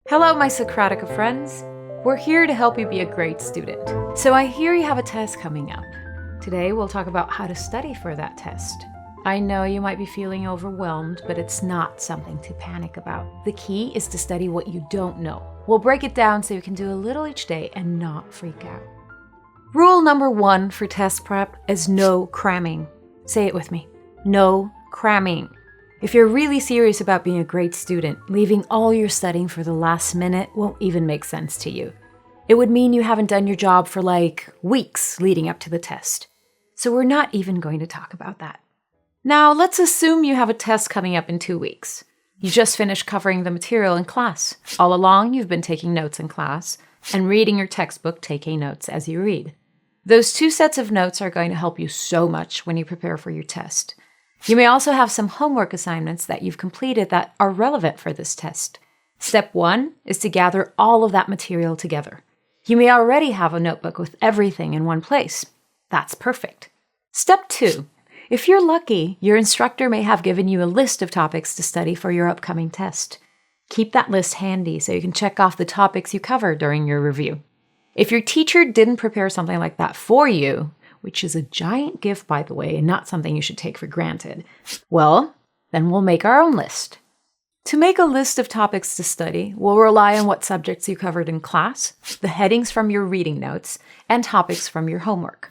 Hello, my Socratica friends. We're here to help you be a great student. So I hear you have a test coming up. Today we'll talk about how to study for that test. I know you might be feeling overwhelmed, but it's not something to panic about. The key is to study what you don't know. We'll break it down so you can do a little each day and not freak out. Rule number 1 for test prep is no cramming. Say it with me. No cramming. If you're really serious about being a great student, leaving all your studying for the last minute won't even make sense to you. It would mean you haven't done your job for weeks leading up to the test. So we're not even going to talk about that. Now, let's assume you have a test coming up in 2 weeks. You just finished covering the material in class. All along, you've been taking notes in class and reading your textbook, taking notes as you read. Those 2 sets of notes are going to help you so much when you prepare for your test. You may also have some homework assignments that you've completed that are relevant for this test. Step 1 is to gather all of that material together. You may already have a notebook with everything in one place. That's perfect. Step 2. If you're lucky, your instructor may have given you a list of topics to study for your upcoming test. Keep that list handy so you can check off the topics you cover during your review. If your teacher didn't prepare something like that for you, which is a giant gift, by the way, and not something you should take for granted, well, then we'll make our own list. To make a list of topics to study, we'll rely on what subjects you covered in class, the headings from your reading notes, and topics from your homework.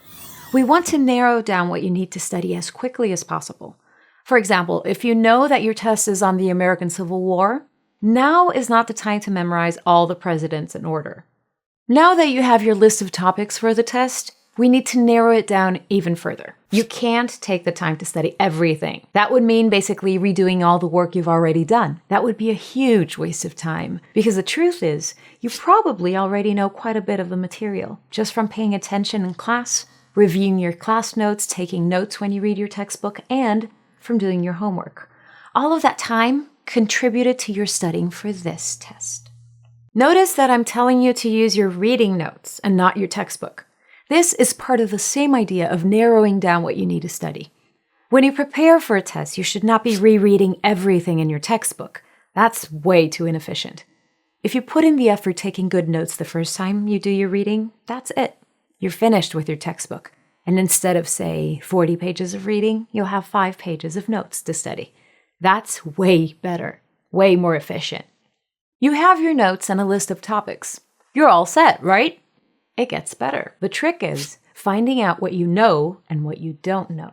We want to narrow down what you need to study as quickly as possible. For example, if you know that your test is on the American Civil War, now is not the time to memorize all the presidents in order. Now that you have your list of topics for the test, we need to narrow it down even further. You can't take the time to study everything. That would mean basically redoing all the work you've already done. That would be a huge waste of time, because the truth is, you probably already know quite a bit of the material, just from paying attention in class, reviewing your class notes, taking notes when you read your textbook, and from doing your homework. All of that time contributed to your studying for this test. Notice that I'm telling you to use your reading notes and not your textbook. This is part of the same idea of narrowing down what you need to study. When you prepare for a test, you should not be rereading everything in your textbook. That's way too inefficient. If you put in the effort taking good notes the first time you do your reading, that's it. You're finished with your textbook. And instead of, say, 40 pages of reading, you'll have 5 pages of notes to study. That's way better, way more efficient. You have your notes and a list of topics. You're all set, right? It gets better. The trick is finding out what you know and what you don't know.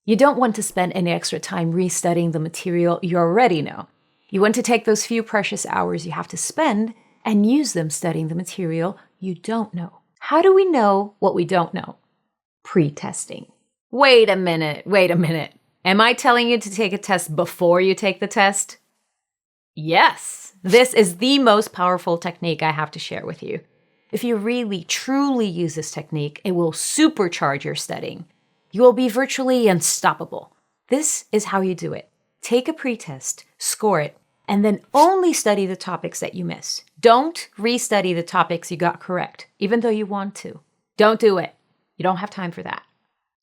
You don't want to spend any extra time restudying the material you already know. You want to take those few precious hours you have to spend and use them studying the material you don't know. How do we know what we don't know? Pre-testing. Wait a minute. Am I telling you to take a test before you take the test? Yes. This is the most powerful technique I have to share with you. If you really, truly use this technique, it will supercharge your studying. You will be virtually unstoppable. This is how you do it. Take a pretest, score it, and then only study the topics that you miss. Don't restudy the topics you got correct, even though you want to. Don't do it. You don't have time for that.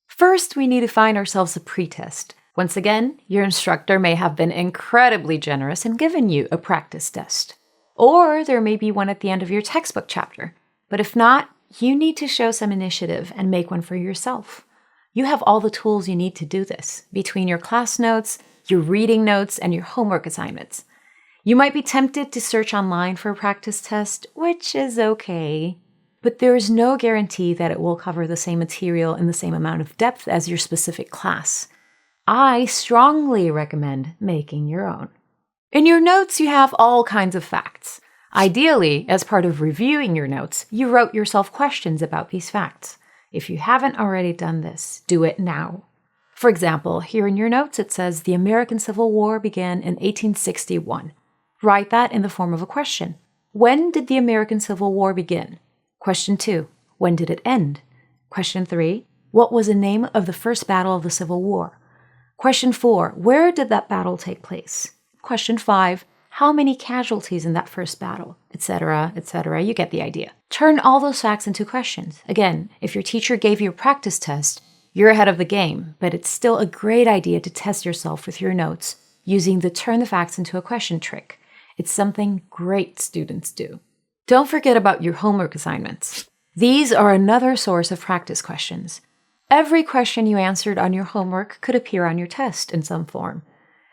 First, we need to find ourselves a pretest. Once again, your instructor may have been incredibly generous and given you a practice test. Or there may be one at the end of your textbook chapter. But if not, you need to show some initiative and make one for yourself. You have all the tools you need to do this, between your class notes, your reading notes, and your homework assignments. You might be tempted to search online for a practice test, which is okay. But there is no guarantee that it will cover the same material in the same amount of depth as your specific class. I strongly recommend making your own. In your notes, you have all kinds of facts. Ideally, as part of reviewing your notes, you wrote yourself questions about these facts. If you haven't already done this, do it now. For example, here in your notes, it says the American Civil War began in 1861. Write that in the form of a question. When did the American Civil War begin? Question 2. When did it end? Question 3. What was the name of the first battle of the Civil War? Question 4. Where did that battle take place? Question 5. How many casualties in that first battle, etc., etc. You get the idea. Turn all those facts into questions. Again, if your teacher gave you a practice test, you're ahead of the game, but it's still a great idea to test yourself with your notes using the turn the facts into a question trick. It's something great students do. Don't forget about your homework assignments. These are another source of practice questions. Every question you answered on your homework could appear on your test in some form,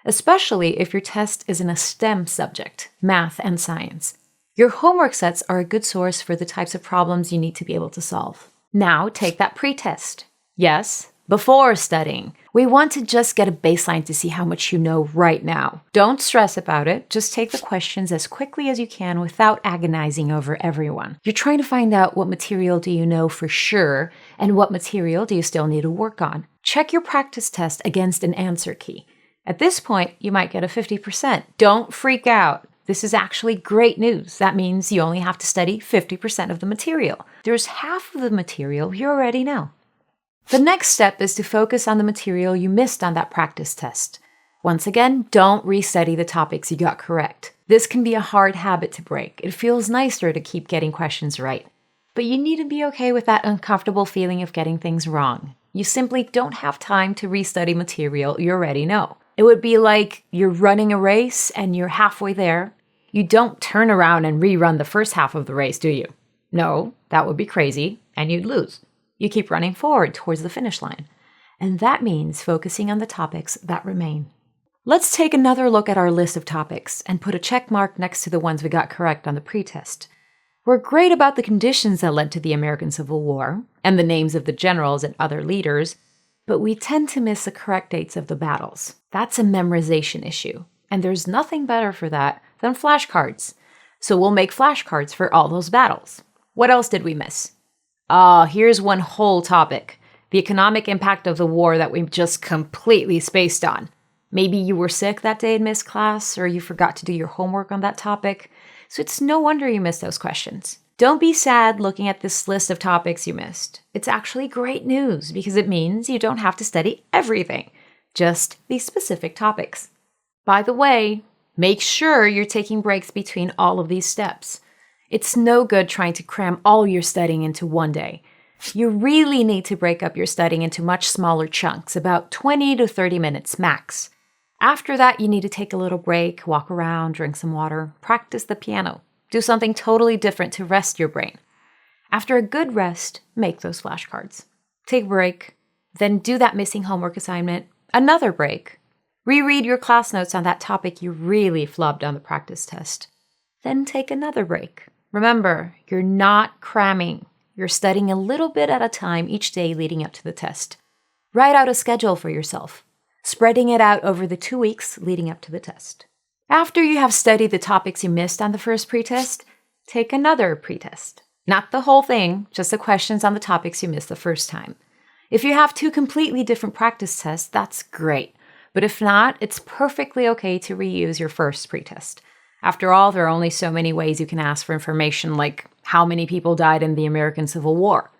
especially if your test is in a STEM subject, math and science. Your homework sets are a good source for the types of problems you need to be able to solve. Now take that pretest. Yes, before studying. We want to just get a baseline to see how much you know right now. Don't stress about it. Just take the questions as quickly as you can without agonizing over every one. You're trying to find out what material do you know for sure and what material do you still need to work on. Check your practice test against an answer key. At this point, you might get a 50%. Don't freak out. This is actually great news. That means you only have to study 50% of the material. There's half of the material you already know. The next step is to focus on the material you missed on that practice test. Once again, don't restudy the topics you got correct. This can be a hard habit to break. It feels nicer to keep getting questions right. But you need to be okay with that uncomfortable feeling of getting things wrong. You simply don't have time to restudy material you already know. It would be like you're running a race and you're halfway there. You don't turn around and rerun the first half of the race, do you? No, that would be crazy and you'd lose. You keep running forward towards the finish line. And that means focusing on the topics that remain. Let's take another look at our list of topics and put a check mark next to the ones we got correct on the pretest. We're great about the conditions that led to the American Civil War and the names of the generals and other leaders, but we tend to miss the correct dates of the battles. That's a memorization issue, and there's nothing better for that than flashcards. So we'll make flashcards for all those battles. What else did we miss? Here's one whole topic. The economic impact of the war that we just completely spaced on. Maybe you were sick that day and missed class, or you forgot to do your homework on that topic. So it's no wonder you missed those questions. Don't be sad looking at this list of topics you missed. It's actually great news because it means you don't have to study everything, just these specific topics. By the way, make sure you're taking breaks between all of these steps. It's no good trying to cram all your studying into one day. You really need to break up your studying into much smaller chunks, about 20 to 30 minutes max. After that, you need to take a little break, walk around, drink some water, practice the piano, do something totally different to rest your brain. After a good rest, make those flashcards. Take a break, then do that missing homework assignment, another break. Reread your class notes on that topic you really flubbed on the practice test. Then take another break. Remember, you're not cramming. You're studying a little bit at a time each day leading up to the test. Write out a schedule for yourself, spreading it out over the 2 weeks leading up to the test. After you have studied the topics you missed on the first pretest, take another pretest. Not the whole thing, just the questions on the topics you missed the first time. If you have 2 completely different practice tests, that's great. But if not, it's perfectly okay to reuse your first pretest. After all, there are only so many ways you can ask for information, like how many people died in the American Civil War.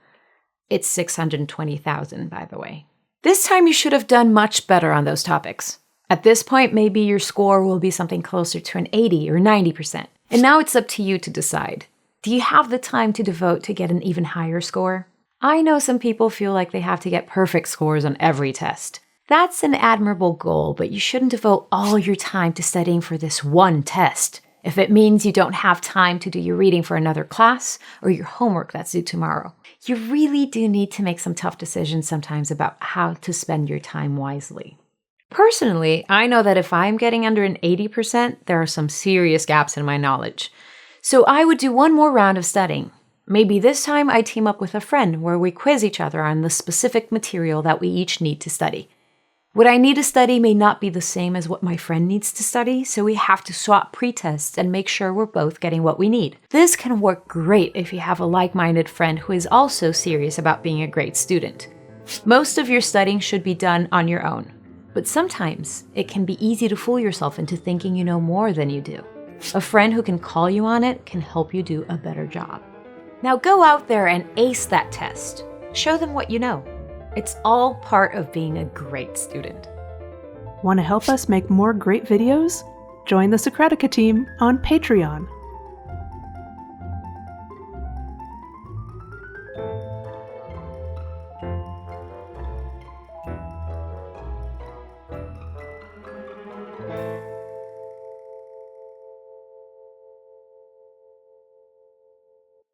It's 620,000, by the way. This time you should have done much better on those topics. At this point, maybe your score will be something closer to an 80 or 90%. And now it's up to you to decide. Do you have the time to devote to get an even higher score? I know some people feel like they have to get perfect scores on every test. That's an admirable goal, but you shouldn't devote all your time to studying for this one test. If it means you don't have time to do your reading for another class or your homework that's due tomorrow. You really do need to make some tough decisions sometimes about how to spend your time wisely. Personally, I know that if I'm getting under an 80%, there are some serious gaps in my knowledge. So I would do one more round of studying. Maybe this time I team up with a friend where we quiz each other on the specific material that we each need to study. What I need to study may not be the same as what my friend needs to study, so we have to swap pretests and make sure we're both getting what we need. This can work great if you have a like-minded friend who is also serious about being a great student. Most of your studying should be done on your own, but sometimes it can be easy to fool yourself into thinking you know more than you do. A friend who can call you on it can help you do a better job. Now go out there and ace that test. Show them what you know. It's all part of being a great student. Want to help us make more great videos? Join the Socratica team on Patreon.